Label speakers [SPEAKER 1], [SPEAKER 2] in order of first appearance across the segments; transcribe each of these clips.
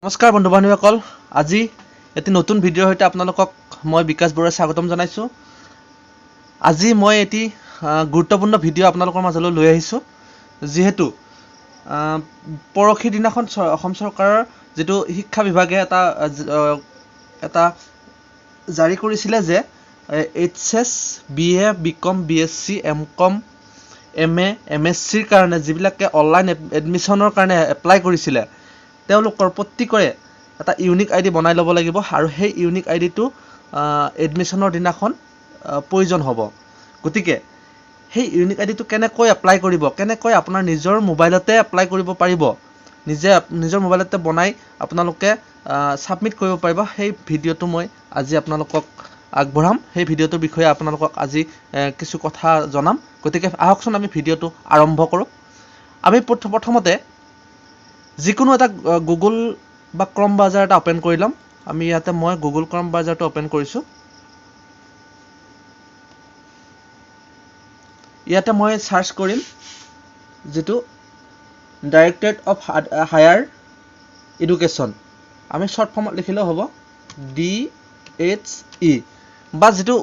[SPEAKER 1] নমস্কাৰ বন্ধু বান্ধৱীসকল, আজি এটি নতুন ভিডিঅ'ৰ সৈতে আপোনালোকক মই বিকাশ বৰুৱাই স্বাগতম জনাইছোঁ। আজি মই এটি গুৰুত্বপূৰ্ণ ভিডিঅ' আপোনালোকৰ মাজলৈ লৈ আহিছোঁ। যিহেতু পৰহি দিনাখন অসম চৰকাৰৰ যিটো শিক্ষা বিভাগে এটা জাৰি কৰিছিলে যে HS, BA, BCom, BSc, MCom, MA, MScৰ কাৰণে যিবিলাকে অনলাইন এডমিশ্যনৰ কাৰণে এপ্লাই কৰিছিলে তেওঁলোকৰ প্ৰত্যেকৰে এটা ইউনিক আইডি বনাই ল'ব লাগিব আৰু সেই ইউনিক আইডিটো এডমিশ্যনৰ দিনাখন প্ৰয়োজন হ'ব। গতিকে সেই ইউনিক আইডিটো কেনেকৈ এপ্লাই কৰিব, কেনেকৈ আপোনাৰ নিজৰ মোবাইলতে এপ্লাই কৰিব পাৰিব, নিজৰ মোবাইলতে বনাই আপোনালোকে ছাবমিট কৰিব পাৰিব, সেই ভিডিঅ'টো মই আজি আপোনালোকক আগবঢ়াম। সেই ভিডিঅ'টোৰ বিষয়ে আপোনালোকক আজি কিছু কথা জনাম। গতিকে আহকচোন আমি ভিডিঅ'টো আৰম্ভ কৰোঁ। আমি প্ৰথমতে যিকোনো এটা গুগল বা ক্ৰম ব্ৰাউজাৰ এটা অপেন কৰি ল'ম। আমি ইয়াতে মই গুগল ক্ৰম ব্ৰাউজাৰটো অপেন কৰিছোঁ। ইয়াতে মই সাৰ্চ কৰিম যেটো ডাইৰেক্টৰেট অফ হায়াৰ এডুকেশ্যন। আমি শৰ্ট ফৰ্মত লিখিলেও হ'ব DHE, বা যেটো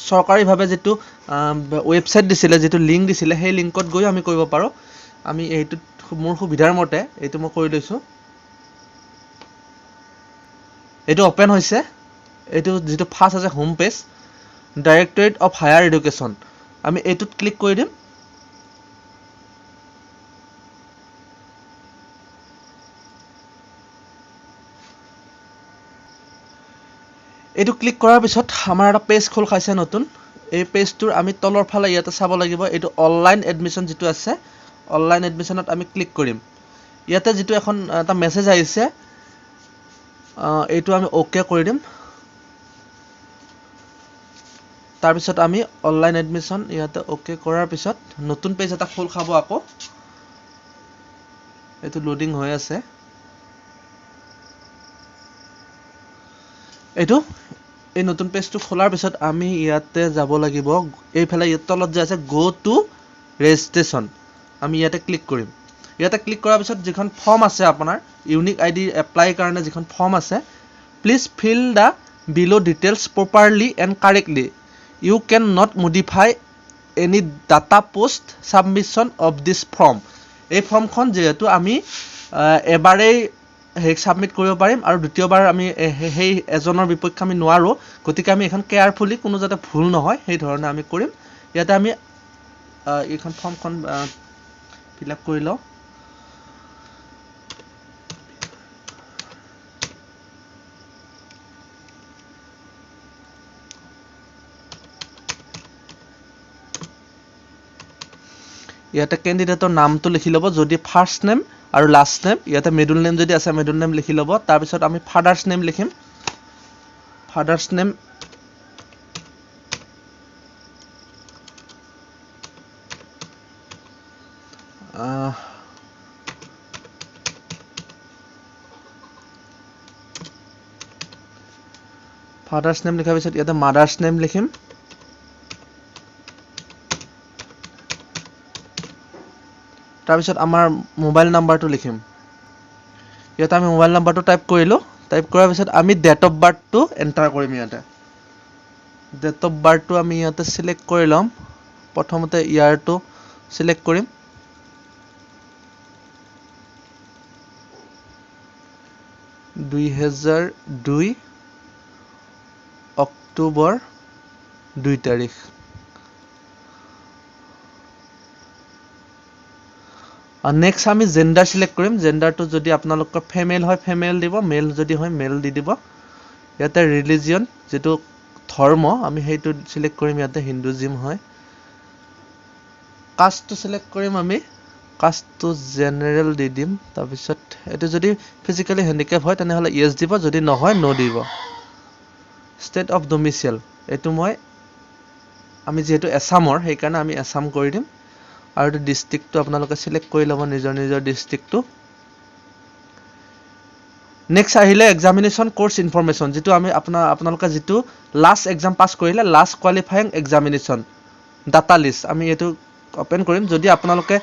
[SPEAKER 1] চৰকাৰীভাৱে যেটো ৱেবছাইট দিছিলে, যেটো লিংক দিছিলে, সেই লিংকত গৈ আমি কৰিব পাৰোঁ। আমি এইটো মোৰ সুবিধাৰ মতে এইটো মই কৰি লৈছোঁ। এইটো ওপেন হৈছে। এইটো যেটো ফাৰ্ষ্ট আছে home page, directorate of higher education. আমি এইটোত ক্লিক কৰি দিম। এইটো ক্লিক কৰাৰ পিছত আমাৰ এটা পেজ খোল খাইছে নতুন। এই পেজটোৰ আমি তলৰ ফালে ইয়াতে চাব লাগিব, এইটো অনলাইন এডমিশ্যন যেটো আছে, অনলাইন এডমিশ্যনত আমি ক্লিক কৰিম। ইয়াতে যেটো এখন এটা মেছেজ আহিছে, এইটো আমি ওকে কৰি দিম। তাৰপিছত আমি অনলাইন এডমিশ্যন ইয়াতে ওকে কৰাৰ পিছত নতুন পেজ এটা খোল খাব আকৌ। এইটো লোডিং হৈ আছে। এই নতুন পেজটো খোলাৰ পিছত আমি ইয়াতে যাব লাগিব, এইফালে ইয়াত তলত যে আছে গো টু ৰেজিষ্ট্ৰেশ্যন, আমি ইয়াতে ক্লিক কৰিম। ইয়াতে ক্লিক কৰাৰ পিছত যিখন ফৰ্ম আছে আপোনাৰ ইউনিক আইডি এপ্লাই কাৰণে যিখন ফৰ্ম আছে, please fill the below details properly and correctly, you can not modify any data post submission of this form. এই ফৰ্মখন যিহেতু আমি এবাৰেই ছাবমিট কৰিব পাৰিম আৰু দ্বিতীয়বাৰ আমি সেই এজনৰ বিপক্ষে আমি নোৱাৰোঁ। গতিকে আমি এখন কেয়াৰফুলি কোনো যাতে ভুল নহয় সেই ধৰণে আমি কৰিম। ইয়াতে আমি এইখন ফৰ্মখন ফিল আপ কৰি লওঁ। ইয়াতে কেণ্ডিডেটৰ নামটো লিখি ল'ব, যদি ফাৰ্ষ্ট নেম আৰু লাষ্ট নেম, ইয়াতে মিডল নেম যদি আছে মিডল নেম লিখি ল'ব। তাৰপিছত আমি ফাদাৰ্ছ নেম লিখিম। ফাদাৰ্ছ নেম লিখাৰ পিছত ইয়াতে মাদাৰ্ছ নেম লিখিম। তাৰপিছত আমাৰ মোবাইল নাম্বাৰটো লিখিম। ইয়াতে আমি মোবাইল নাম্বাৰটো টাইপ কৰিলোঁ। টাইপ কৰাৰ পিছত আমি ডেট অফ বাৰ্থটো এণ্টাৰ কৰিম। ইয়াতে ডেট অফ বাৰ্থটো আমি ইয়াতে চিলেক্ট কৰি ল'ম। প্ৰথমতে ইয়াৰটো চিলেক্ট কৰিম। অক্টোবৰ 2 তাৰিখ। নেক্সট আমি জেণ্ডাৰ চিলেক্ট কৰিম। জেণ্ডাৰটো যদি আপোনালোকৰ ফিমেল হয় ফিমেল দিব, মেল যদি হয় মেল দি দিব। ইয়াতে ৰিলিজিয়ন যেটো ধৰ্ম আমি সেইটো চিলেক্ট কৰিম। ইয়াতে হিন্দুজিম হয়। কাষ্টটো চিলেক্ট কৰিম আমি। কাষ্টটো জেনেৰেল দি দিম। তাৰপিছত এইটো যদি ফিজিকেলি হেণ্ডিকেপ হয় তেনেহ'লে ইয়েছ দিব, যদি নহয় নো দিব। ষ্টেট অফ ডমিচিয়েল এইটো আমি যিহেতু এছামৰ সেইকাৰণে আমি এছাম কৰি দিম। আৰু এইটো ডিষ্ট্ৰিক্টটো আপোনালোকে চিলেক্ট কৰি ল'ব, নিজৰ ডিষ্ট্ৰিক্টটো। নেক্সট আহিলে এক্সামিনেশ্যন কোৰ্চ ইনফৰমেশ্যন, যেটো আমি আপোনালোকে যেটো লাষ্ট এক্সাম পাছ কৰিলে last qualifying examination data list, আমি এইটো ওপেন কৰিম যদি আপোনালোকে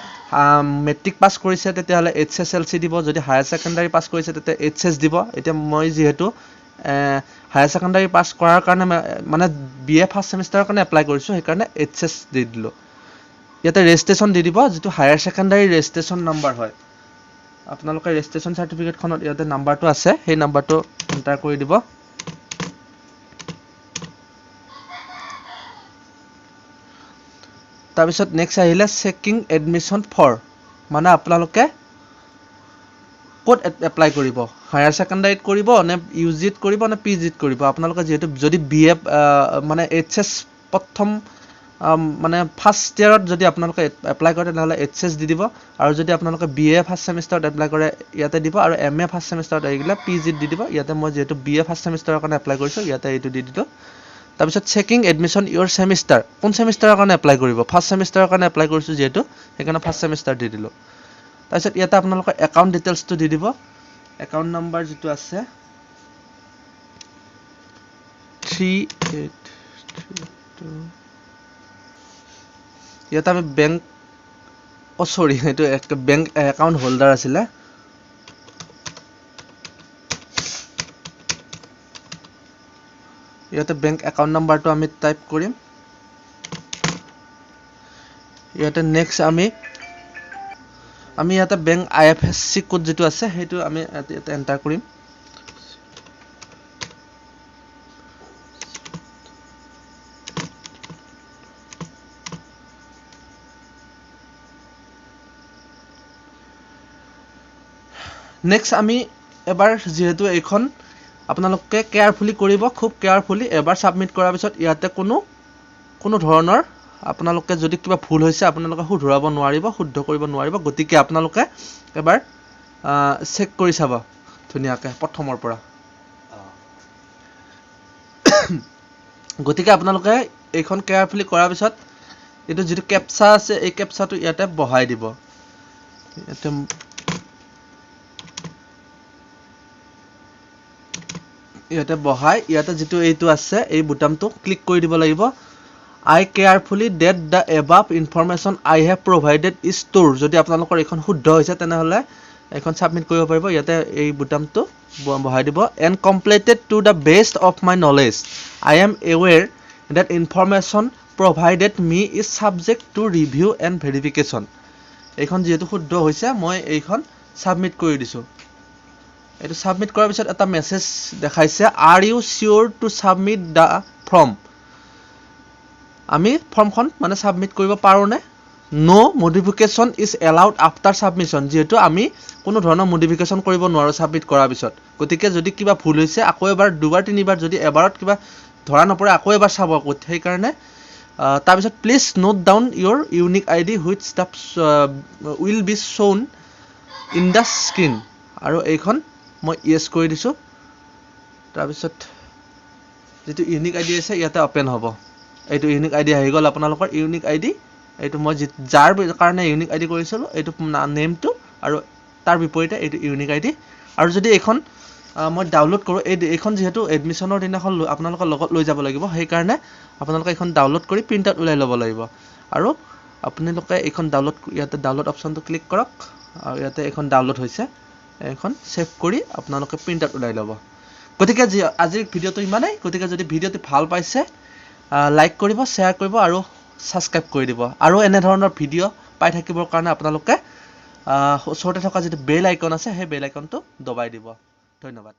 [SPEAKER 1] মেট্ৰিক পাছ কৰিছে তেতিয়াহ'লে HSLC দিব যদি হায়াৰ সেকেন্ডাৰী পাছ কৰিছে তেতিয়া HS দিব এতিয়া মই যেহেতু হায়াৰ সেকেন্ডাৰী পাছ কৰাৰ কাৰণে মানে BA ফাৰ্ষ্ট সেমিষ্টাৰৰ কাৰণে এপ্লাই কৰিছো সেইকাৰণে HS দি দিলো ইয়াতে ৰেজিষ্ট্ৰেচন দি দিব যেটো হায়াৰ সেকেন্ডাৰী ৰেজিষ্ট্ৰেচন নাম্বাৰ হয় আপোনালোকে ৰেজিষ্ট্ৰেচন সাৰ্টিফিকেট খনত ইয়াতে নাম্বাৰটো আছে সেই নাম্বাৰটো এন্টাৰ কৰি দিব তাৰপিছত নেক্সট আহিলে চেকিং এডমিশন ফৰ মানে আপোনালোকে কোড এপ্লাই কৰিব হায়াৰ সেকেন্ডাৰীত কৰিব নে ইউজিত কৰিব নে পিজিত কৰিব আপোনালোকে যেহেতু যদি BA মানে HS প্ৰথম মানে ফাৰ্ষ্ট ইয়াৰত যদি আপোনালোকে এপ্লাই কৰে তেনেহলে HS দি দিব আৰু যদি আপোনালোকে BA ফাৰ্ষ্ট সেমিষ্টাৰত এপ্লাই কৰে ইয়াতে দিব আৰু MA ফাৰ্ষ্ট সেমিষ্টাৰত আহিলে পিজিত দি দিব ইয়াতে মই যেহেতু BA ফাৰ্ষ্ট সেমিষ্টাৰৰ কাৰণে এপ্লাই কৰিছো ইয়াতে এইটো দি দিলো তাৰপিছত চেকিং এডমিশন ইওৰ সেমিষ্টাৰ কোন সেমিষ্টাৰৰ কাৰণে এপ্লাই কৰিব ফাৰ্ষ্ট সেমিষ্টাৰৰ কাৰণে এপ্লাই কৰিছো যেহেতু সেইকাৰণে ফাৰ্ষ্ট সেমিষ্টাৰ দি দিলো তাৰপিছত ইয়াতে আপোনালোকৰ একাউন্ট ডিটেইলছটো দি দিব একাউন্ট নাম্বাৰ যেটো আছে 3832 ইয়াতে আমি বেংক সৰি এটো বেংক একাউন্ট হোল্ডাৰ আছিল ইয়াতে বেংক একাউন্ট নাম্বাৰটো আমি টাইপ কৰিম ইয়াতে নেক্সট আমি ইয়াতে বেংক IFSC কোড যেটো আছে হেতু আমি ইয়াতে এন্টাৰ কৰিম নেক্সট আমি এবাৰ যেহেতু এইখন আপোনালোকে কেয়াৰফুলি কৰিব খুব কেয়াৰফুলি এবাৰ সাবমিট কৰাৰ পিছত ইয়াতে কোনো ধৰণৰ আপোনালোকে যদি কিবা ভুল হৈছে আপোনালোকে শুধৰাব নোৱাৰিব শুদ্ধ কৰিব নোৱাৰিব গতিকে আপোনালোকে এবাৰ চেক কৰি চাব ধুনিয়াকে প্ৰথমৰ পৰা গতিকে আপোনালোকে এইখন কেয়াৰফুলি কৰাৰ পিছত এটো যেটো ক্যাপচা আছে এই ক্যাপচাটো ইয়াতে বহাই দিব ইয়াতে বহাই ইয়াতে যেটো এইটো আছে এই বুটামটো ক্লিক কৰি দিব লাগিব I carefully that the above information I have provided is true যদি আপোনালোকৰ এখন শুদ্ধ হৈছে তেনেহলে এখন সাবমিট কৰিব পাৰিব ইয়াতে এই বুটামটো বহাই দিব and completed to the best of my knowledge I am aware that information provided me is subject to review and verification এখন যেহেতু শুদ্ধ হৈছে মই এইখন সাবমিট কৰি দিছো এটো সাবমিট কৰাৰ পিছত এটা মেছেজ দেখাইছে are you sure to submit the form আমি ফৰ্মখন মানে সাবমিট কৰিব পাৰো নে no modification is allowed after submission যেহেতু আমি কোনো ধৰণৰ মডিফিকেশন কৰিব নোৱাৰো সাবমিট কৰাৰ পিছত গতিকে যদি কিবা ভুল হৈছে আকৌ এবাৰ দুবাৰ তিনিবাৰ যদি এবাৰত কিবা ধৰা নপৰে আকৌ এবাৰ চাব সেই কাৰণে তাৰ পিছত please note down your unique ID which will be shown in the screen আৰু এইখন মই yes কৰি দিছো তাৰ পিছত যেটো ইউনিক আইডি আছে ইয়াতে ওপেন হ'ব এইটো ইউনিক আইডি আহি গল আপোনালোকৰ ইউনিক আইডি এইটো মই যাৰ কাৰণে ইউনিক আইডি কৰিছিলো এইটো নেমটো আৰু তাৰ বিপৰীতে এইটো ইউনিক আইডি আৰু যদি এখন মই ডাউনলোড কৰো এইখন যেহেতু এডমিশনৰ দিনাখন আপোনালোকৰ লগত লৈ যাব লাগিব সেই কাৰণে আপোনালোকে এখন ডাউনলোড কৰি প্ৰিন্ট আউট উলাই ল'ব লাগিব আৰু আপোনালোকে এখন ডাউনলোড ইয়াতে ডাউনলোড অপচনটো ক্লিক কৰক আৰু ইয়াতে এখন ডাউনলোড হৈছে এখন সেভ কৰি আপোনালোকে প্ৰিন্ট আউট উলাই ল'ব গতিকে আজিৰ ভিডিওটো ইমানেই গতিকে যদি ভিডিওটো ভাল পাইছে লাইক কৰিব শেয়াৰ কৰিব আৰু সাবস্ক্ৰাইব কৰি দিব আৰু এনে ধৰণৰ ভিডিও পাই থাকিবৰ কাৰণে আপোনালোকে ওচৰতে থকা যেটো বেল আইকন আছে সেই বেল আইকনটো দবাই দিব ধন্যবাদ